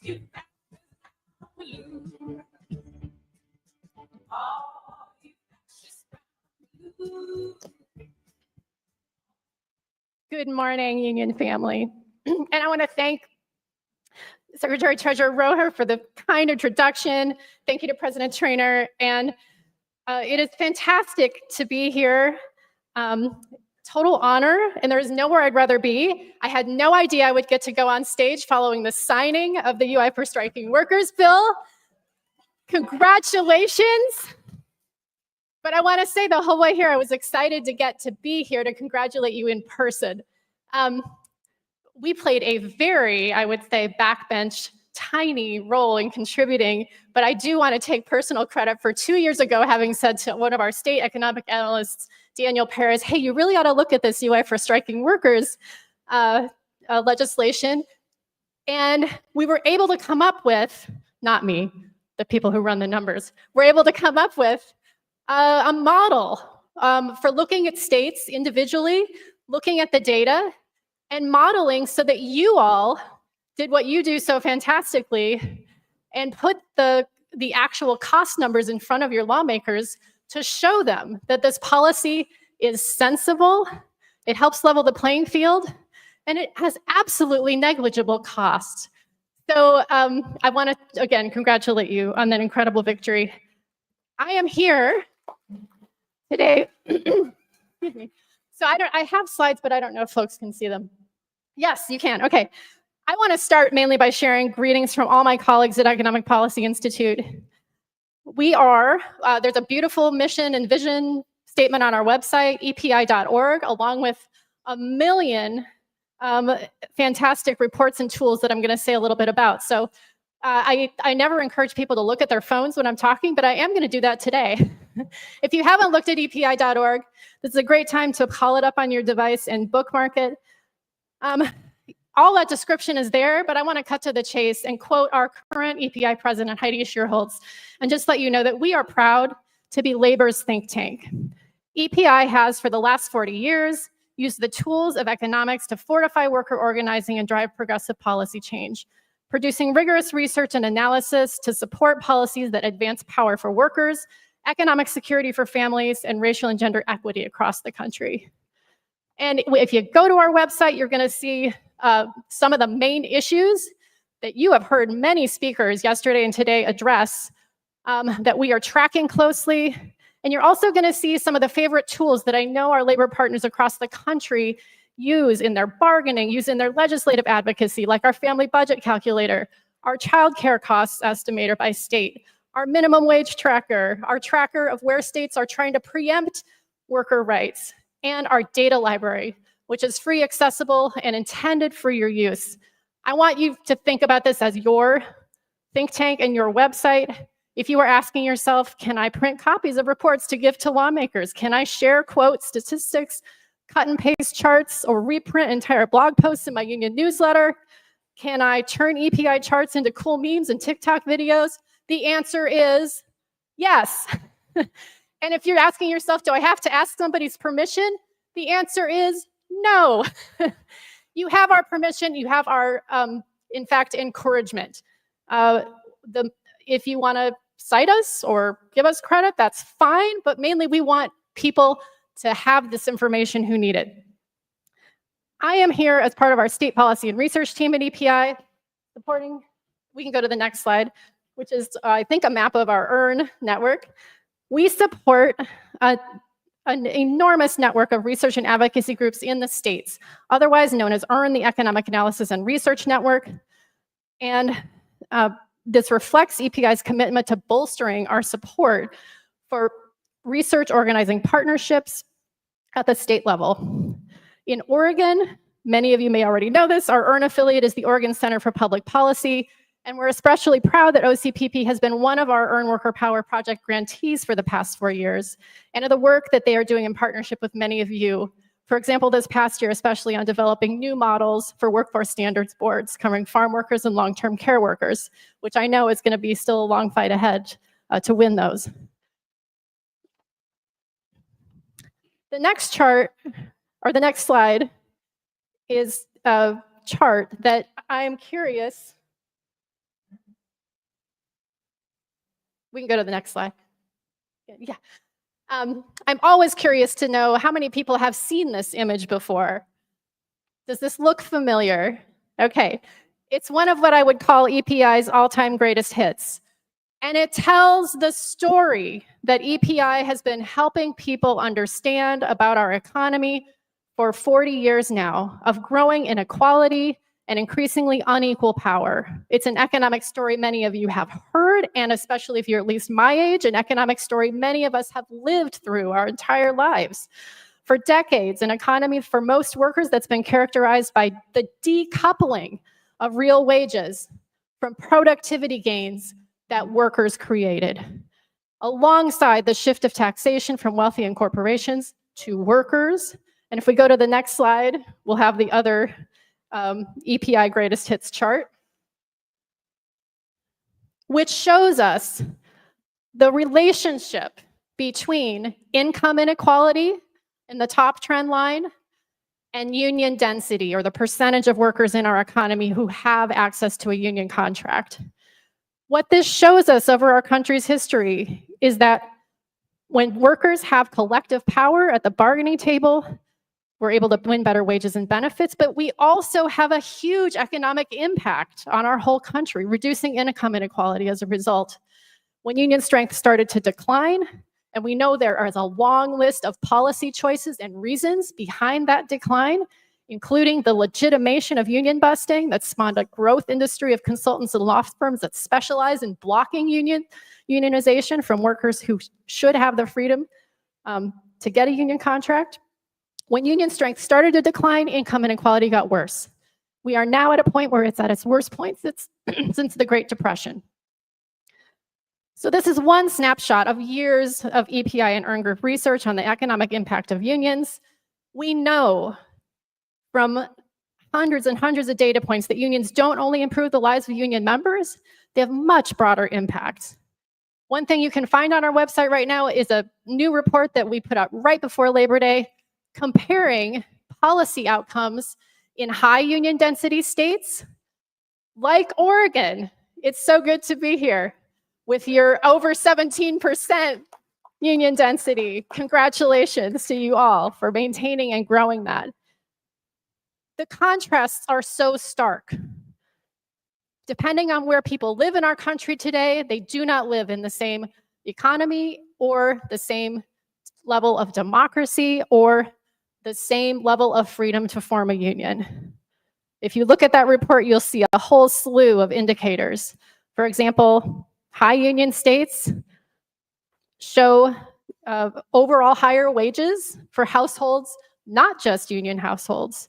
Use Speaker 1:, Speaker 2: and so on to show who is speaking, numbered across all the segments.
Speaker 1: Good morning, Union family. And I want to thank Secretary Treasurer Roher for the kind introduction. Thank you to President Traynor. And it is fantastic to be here. Total honor, and there's nowhere I'd rather be. I had no idea I would get to go on stage following the signing of the UI for Striking Workers bill. Congratulations. But I want to say the whole way here, I was excited to get to be here to congratulate you in person. We played a very, I would say, backbench, tiny role in contributing, but I do want to take personal credit for 2 years ago having said to one of our state economic analysts, Daniel Perez, hey, you really ought to look at this UI for Striking Workers legislation. And we were able to come up with, not me, the people who run the numbers, were able to come up with a model for looking at states individually, looking at the data, and modeling so that you all did what you do so fantastically and put the actual cost numbers in front of your lawmakers to show them that this policy is sensible, it helps level the playing field, and it has absolutely negligible cost. So I want to, again, congratulate you on that incredible victory. I am here today. Excuse me. So I have slides, but I don't know if folks can see them. Yes, you can. Okay. I want to start mainly by sharing greetings from all my colleagues at Economic Policy Institute. We are, there's a beautiful mission and vision statement on our website, epi.org, along with a million fantastic reports and tools that I'm going to say a little bit about. So I never encourage people to look at their phones when I'm talking, but I am going to do that today. If you haven't looked at epi.org, this is a great time to call it up on your device and bookmark it. All that description is there, but I want to cut to the chase and quote our current EPI president, Heidi Sherer, and just let you know that we are proud to be labor's think tank. EPI has, for the last 40 years, used the tools of economics to fortify worker organizing and drive progressive policy change, producing rigorous research and analysis to support policies that advance power for workers, economic security for families, and racial and gender equity across the country. And if you go to our website, you're going to see some of the main issues that you have heard many speakers yesterday and today address that we are tracking closely. And you're also going to see some of the favorite tools that I know our labor partners across the country use in their bargaining, use in their legislative advocacy, like our family budget calculator, our child care costs estimator by state, our minimum wage tracker, our tracker of where states are trying to preempt worker rights, and our data library, which is free, accessible, and intended for your use. I want you to think about this as your think tank and your website. If you are asking yourself, can I print copies of reports to give to lawmakers? Can I share quotes, statistics, cut and paste charts, or reprint entire blog posts in my union newsletter? Can I turn EPI charts into cool memes and TikTok videos? The answer is yes. And if you're asking yourself, do I have to ask somebody's permission? The answer is no. You have our permission. You have our, in fact, encouragement. If you want to cite us or give us credit, that's fine. But mainly, we want people to have this information who need it. I am here as part of our state policy and research team at EPI, supporting, we can go to the next slide, which is, I think, a map of our EARN network. We support an enormous network of research and advocacy groups in the states, otherwise known as EARN, the Economic Analysis and Research Network. And this reflects EPI's commitment to bolstering our support for research organizing partnerships at the state level. In Oregon, many of you may already know this, our EARN affiliate is the Oregon Center for Public Policy, and we're especially proud that OCPP has been one of our EARN Worker Power Project grantees for the past 4 years, and of the work that they are doing in partnership with many of you. For example, this past year, especially on developing new models for workforce standards boards covering farm workers and long-term care workers, which I know is going to be still a long fight ahead to win those. The next chart, or the next slide, is a chart that I'm curious We can go to the next slide. Yeah. I'm always curious to know how many people have seen this image before. Does this look familiar? Okay. It's one of what I would call EPI's all-time greatest hits. And it tells the story that EPI has been helping people understand about our economy for 40 years now of growing inequality and increasingly unequal power. It's an economic story many of you have heard, and especially if you're at least my age, an economic story many of us have lived through our entire lives. For decades, an economy for most workers that's been characterized by the decoupling of real wages from productivity gains that workers created, alongside the shift of taxation from wealthy and corporations to workers. And if we go to the next slide, we'll have the other EPI greatest hits chart, which shows us the relationship between income inequality in the top trend line and union density, or the percentage of workers in our economy who have access to a union contract. What this shows us over our country's history is that when workers have collective power at the bargaining table, we're able to win better wages and benefits, but we also have a huge economic impact on our whole country, reducing income inequality as a result. When union strength started to decline, and we know there is a long list of policy choices and reasons behind that decline, including the legitimation of union busting that spawned a growth industry of consultants and law firms that specialize in blocking unionization from workers who should have the freedom to get a union contract. When union strength started to decline, income inequality got worse. We are now at a point where it's at its worst point since the Great Depression. So this is one snapshot of years of EPI and Earn Group research on the economic impact of unions. We know from hundreds and hundreds of data points that unions don't only improve the lives of union members, they have much broader impacts. One thing you can find on our website right now is a new report that we put out right before Labor Day, comparing policy outcomes in high union density states like Oregon. It's so good to be here with your over 17% union density. Congratulations to you all for maintaining and growing that. The contrasts are so stark. Depending on where people live in our country today, they do not live in the same economy or the same level of democracy or the same level of freedom to form a union. If you look at that report, you'll see a whole slew of indicators. For example, high union states show overall higher wages for households, not just union households.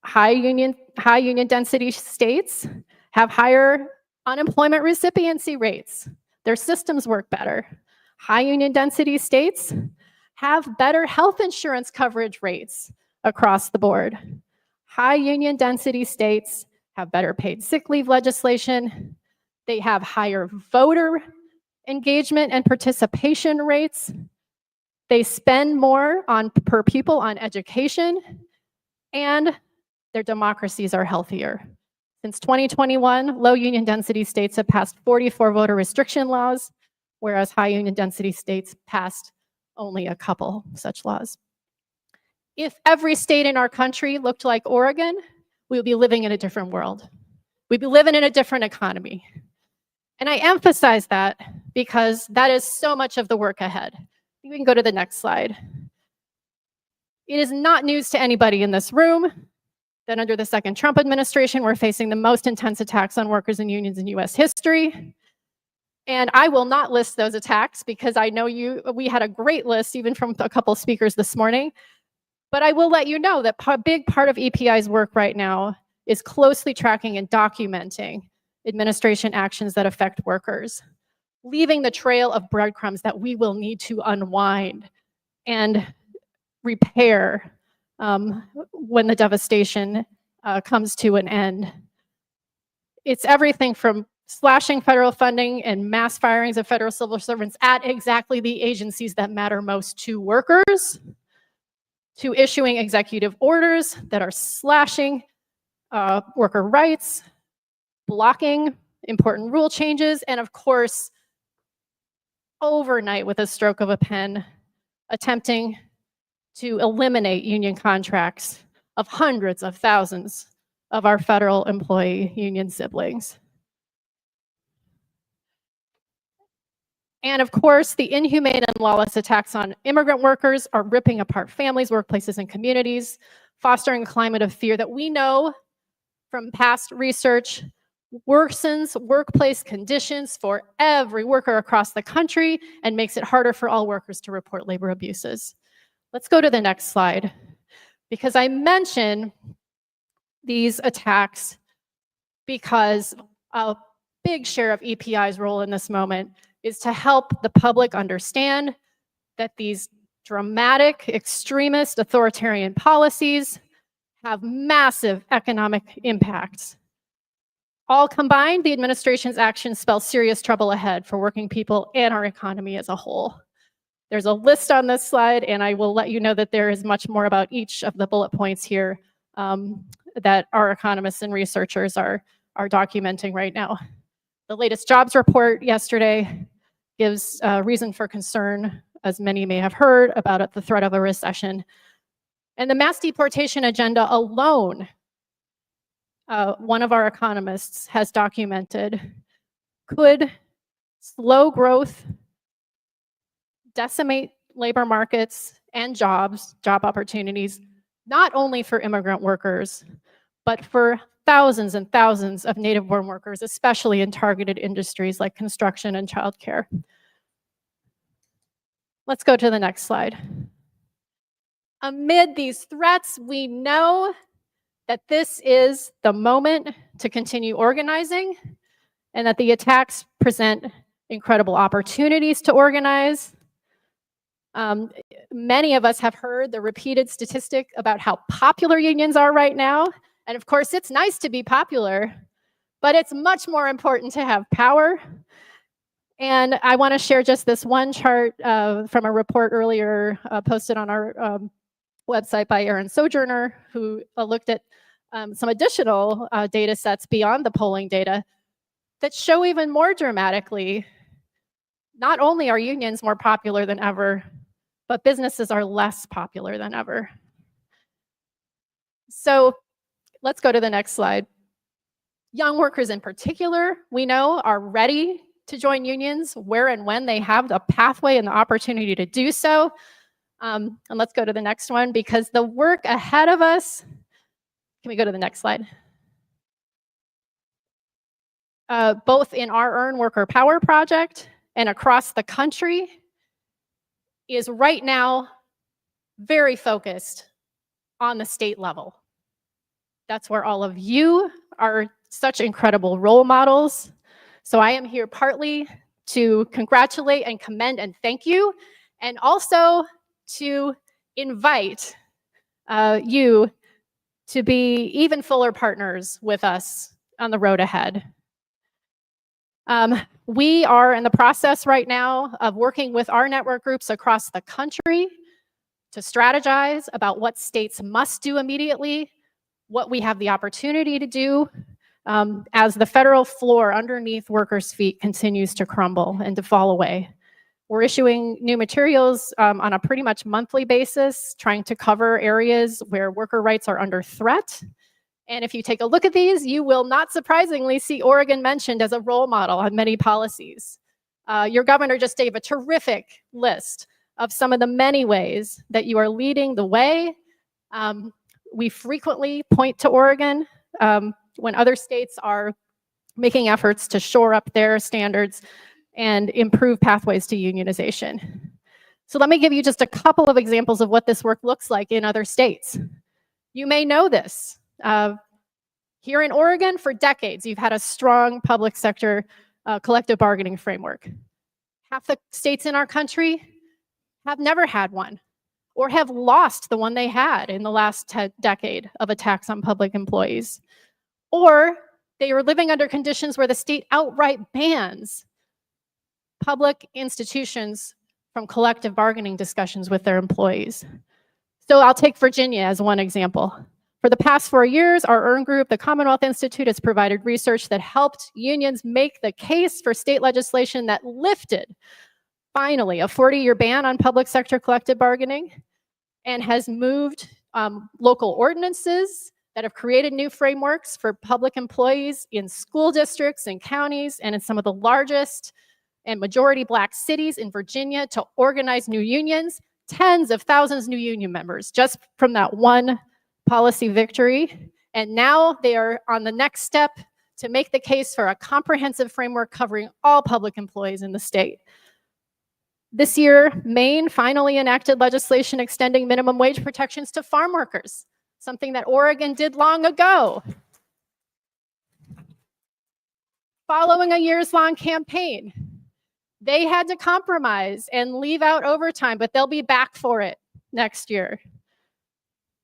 Speaker 1: High union density states have higher unemployment recipiency rates. Their systems work better. High union density states have better health insurance coverage rates across the board. High union density states have better paid sick leave legislation. They have higher voter engagement and participation rates. They spend more per pupil on education, and their democracies are healthier. Since 2021, low union density states have passed 44 voter restriction laws, whereas high union density states passed only a couple such laws. If every state in our country looked like Oregon, we would be living in a different world. We'd be living in a different economy. And I emphasize that because that is so much of the work ahead. We can go to the next slide. It is not news to anybody in this room that under the second Trump administration, we're facing the most intense attacks on workers and unions in US history. And I will not list those attacks because I know we had a great list even from a couple speakers this morning. But I will let you know that a big part of EPI's work right now is closely tracking and documenting administration actions that affect workers, leaving the trail of breadcrumbs that we will need to unwind and repair when the devastation comes to an end. It's everything from slashing federal funding and mass firings of federal civil servants at exactly the agencies that matter most to workers, to issuing executive orders that are slashing worker rights, blocking important rule changes, and of course, overnight with a stroke of a pen, attempting to eliminate union contracts of hundreds of thousands of our federal employee union siblings. And of course, the inhumane and lawless attacks on immigrant workers are ripping apart families, workplaces, and communities, fostering a climate of fear that we know from past research worsens workplace conditions for every worker across the country and makes it harder for all workers to report labor abuses. Let's go to the next slide. Because I mention these attacks because a big share of EPI's role in this moment is to help the public understand that these dramatic, extremist, authoritarian policies have massive economic impacts. All combined, the administration's actions spell serious trouble ahead for working people and our economy as a whole. There's a list on this slide, and I will let you know that there is much more about each of the bullet points here that our economists and researchers are documenting right now. The latest jobs report yesterday gives reason for concern, as many may have heard, about the threat of a recession. And the mass deportation agenda alone, one of our economists has documented, could slow growth, decimate labor markets and job opportunities, not only for immigrant workers, but for thousands and thousands of native-born workers, especially in targeted industries like construction and childcare. Let's go to the next slide. Amid these threats, we know that this is the moment to continue organizing and that the attacks present incredible opportunities to organize. Many of us have heard the repeated statistic about how popular unions are right now. And of course, it's nice to be popular, but it's much more important to have power. And I want to share just this one chart from a report earlier posted on our website by Aaron Sojourner, who looked at some additional data sets beyond the polling data that show even more dramatically, not only are unions more popular than ever, but businesses are less popular than ever. So let's go to the next slide. Young workers in particular, we know, are ready to join unions where and when they have the pathway and the opportunity to do so. And let's go to the next one, because the work ahead of us, can we go to the next slide? Both in our Earn Worker Power project and across the country is right now very focused on the state level. That's where all of you are such incredible role models. So I am here partly to congratulate and commend and thank you, and also to invite you to be even fuller partners with us on the road ahead. We are in the process right now of working with our network groups across the country to strategize about what states must do immediately, what we have the opportunity to do as the federal floor underneath workers' feet continues to crumble and to fall away. We're issuing new materials on a pretty much monthly basis, trying to cover areas where worker rights are under threat. And if you take a look at these, you will not surprisingly see Oregon mentioned as a role model on many policies. Your governor just gave a terrific list of some of the many ways that you are leading the way. We frequently point to Oregon when other states are making efforts to shore up their standards and improve pathways to unionization. So let me give you just a couple of examples of what this work looks like in other states. You may know this. Here in Oregon, for decades, you've had a strong public sector collective bargaining framework. Half the states in our country have never had one, or have lost the one they had in the last decade of attacks on public employees. Or they are living under conditions where the state outright bans public institutions from collective bargaining discussions with their employees. So I'll take Virginia as one example. For the past 4 years, our EARN group, the Commonwealth Institute, has provided research that helped unions make the case for state legislation that lifted finally, a 40-year ban on public sector collective bargaining, and has moved local ordinances that have created new frameworks for public employees in school districts and counties and in some of the largest and majority Black cities in Virginia to organize new unions, tens of thousands of new union members just from that one policy victory. And now they are on the next step to make the case for a comprehensive framework covering all public employees in the state. This year, Maine finally enacted legislation extending minimum wage protections to farm workers, something that Oregon did long ago. Following a years-long campaign, they had to compromise and leave out overtime, but they'll be back for it next year.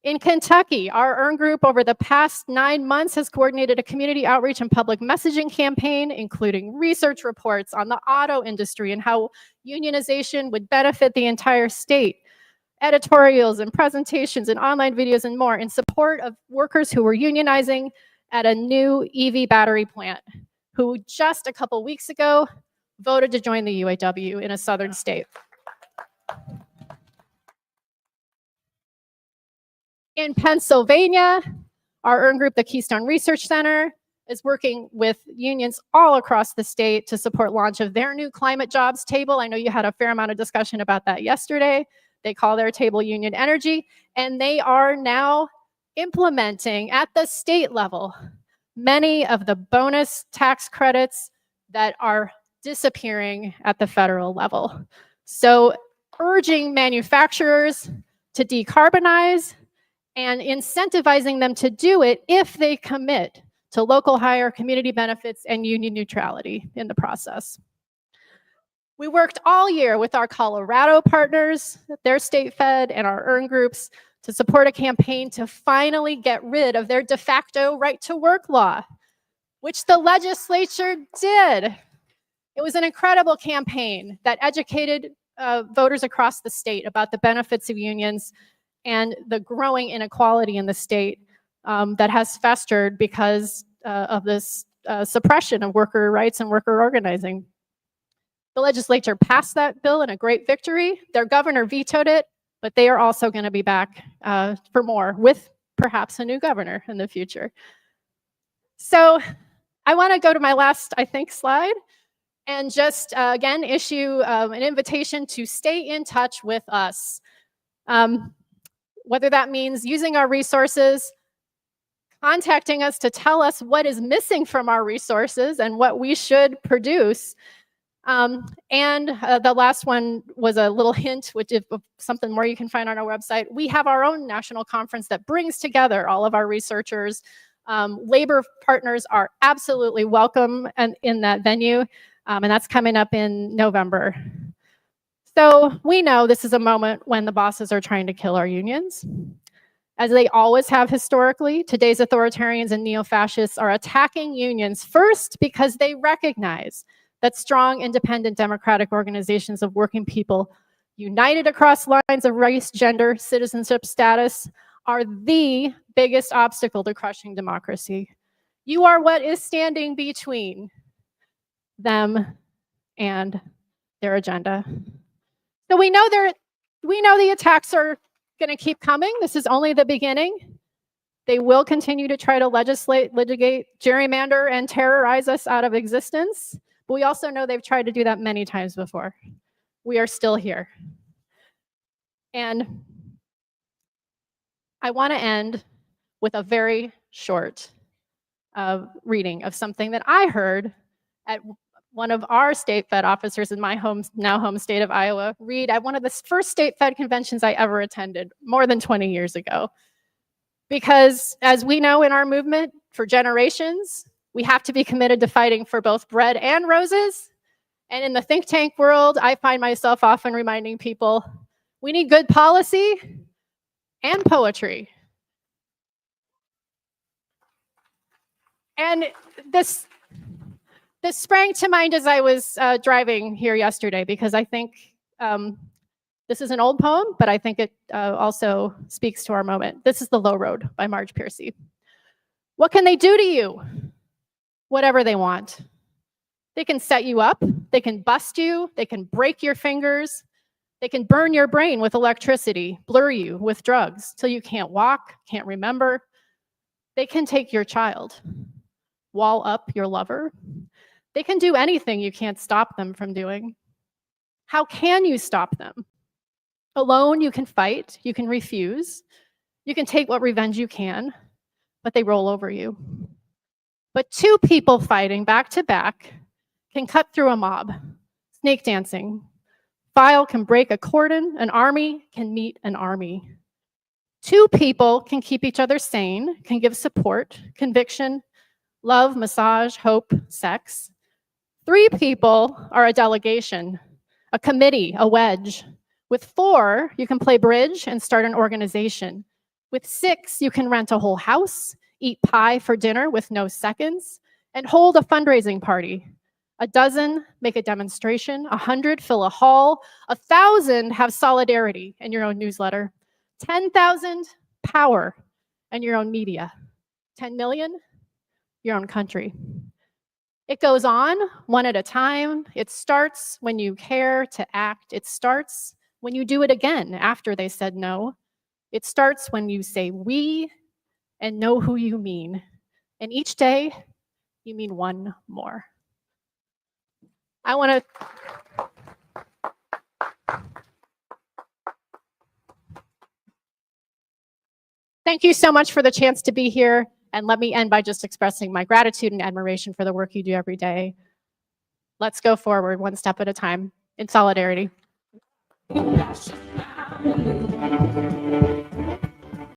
Speaker 1: In Kentucky, our EARN group over the past 9 months has coordinated a community outreach and public messaging campaign, including research reports on the auto industry and how unionization would benefit the entire state, editorials and presentations and online videos and more in support of workers who were unionizing at a new EV battery plant, who just a couple weeks ago voted to join the UAW in a southern state. In Pennsylvania, our EARN group, the Keystone Research Center, is working with unions all across the state to support launch of their new climate jobs table. I know you had a fair amount of discussion about that yesterday. They call their table Union Energy, and they are now implementing at the state level many of the bonus tax credits that are disappearing at the federal level. So urging manufacturers to decarbonize and incentivizing them to do it if they commit to local hire, community benefits, and union neutrality in the process. We worked all year with our Colorado partners, their state fed, and our EARN groups to support a campaign to finally get rid of their de facto right to work law, which the legislature did. It was an incredible campaign that educated voters across the state about the benefits of unions and the growing inequality in the state that has festered because of this suppression of worker rights and worker organizing. The legislature passed that bill in a great victory. Their governor vetoed it, but they are also going to be back for more with perhaps a new governor in the future. So I want to go to my last, I think, slide and just again issue an invitation to stay in touch with us. Whether that means using our resources, contacting us to tell us what is missing from our resources and what we should produce. And the last one was a little hint, which is something more you can find on our website. We have our own national conference that brings together all of our researchers. Labor partners are absolutely welcome in that venue, and that's coming up in November. So we know this is a moment when the bosses are trying to kill our unions. As they always have historically, today's authoritarians and neo-fascists are attacking unions first because they recognize that strong, independent, democratic organizations of working people united across lines of race, gender, citizenship status are the biggest obstacle to crushing democracy. You are what is standing between them and their agenda. So we know the attacks are going to keep coming. This is only the beginning. They will continue to try to legislate, litigate, gerrymander, and terrorize us out of existence. But we also know they've tried to do that many times before. We are still here. And I want to end with a very short reading of something that I heard at one of our state fed officers in my now home state of Iowa read at one of the first state fed conventions I ever attended more than 20 years ago. Because as we know in our movement for generations, we have to be committed to fighting for both bread and roses. And in the think tank world, I find myself often reminding people, we need good policy and poetry. And this sprang to mind as I was driving here yesterday, because I think this is an old poem, but I think it also speaks to our moment. This is The Low Road by Marge Piercy. What can they do to you? Whatever they want. They can set you up, they can bust you, they can break your fingers, they can burn your brain with electricity, blur you with drugs till you can't walk, can't remember. They can take your child, wall up your lover. They can do anything you can't stop them from doing. How can you stop them? Alone, you can fight, you can refuse, you can take what revenge you can, but they roll over you. But two people fighting back to back can cut through a mob, snake dancing. File can break a cordon, an army can meet an army. Two people can keep each other sane, can give support, conviction, love, massage, hope, sex. Three people are a delegation, a committee, a wedge. With four, you can play bridge and start an organization. With six, you can rent a whole house, eat pie for dinner with no seconds, and hold a fundraising party. A dozen make a demonstration, 100 fill a hall, 1,000 have solidarity in your own newsletter, 10,000 power and your own media, 10 million, your own country. It goes on one at a time. It starts when you care to act. It starts when you do it again after they said no. It starts when you say we and know who you mean. And each day, you mean one more. I want to thank you so much for the chance to be here. And let me end by just expressing my gratitude and admiration for the work you do every day. Let's go forward one step at a time in solidarity.